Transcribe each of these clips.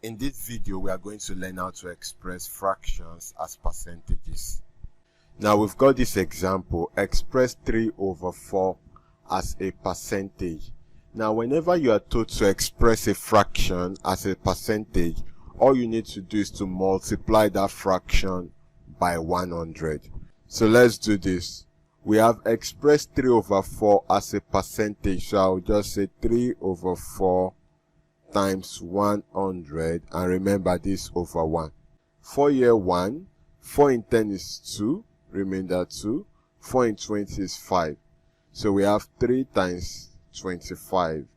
In this video, we are going to learn how to express fractions as percentages. Now we've got this example, express 3 over 4 as a percentage. Now whenever you are told to express a fraction as a percentage, all you need to do is to multiply that fraction by 100. So let's do this. We have expressed 3 over 4 as a percentage, so I'll just say 3 over 4 times 100, and remember this over 1. 4 here 1, 4 in 10 is 2, remainder 2, 4 in 20 is 5. So we have 3 times 25.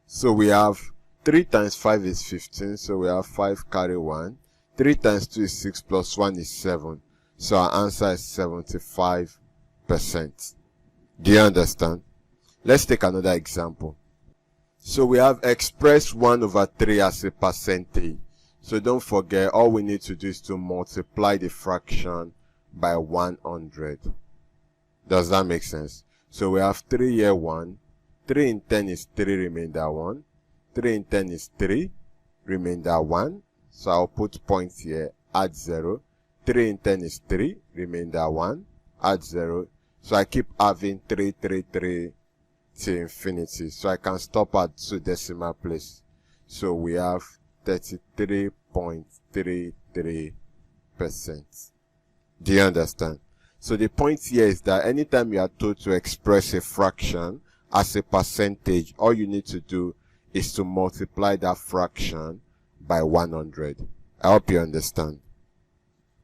So we have 3 times 5 is 15, so we have 5 carry 1. 3 times 2 is 6 plus 1 is 7. So our answer is 75%. Do you understand? Let's take another example. So we have expressed 1 over 3 as a percentage. So don't forget, all we need to do is to multiply the fraction by 100. Does that make sense? So we have 3 here 1. 3 in 10 is 3, remainder 1. 3 in 10 is 3, remainder 1. So I'll put point here, add 0. 3 in 10 is 3, remainder 1, add 0. So I keep having 3 to infinity. So I can stop at 2 decimal place. So we have 33.33%. Do you understand? So the point here is that anytime you are told to express a fraction as a percentage, all you need to do is to multiply that fraction by 100. I hope you understand.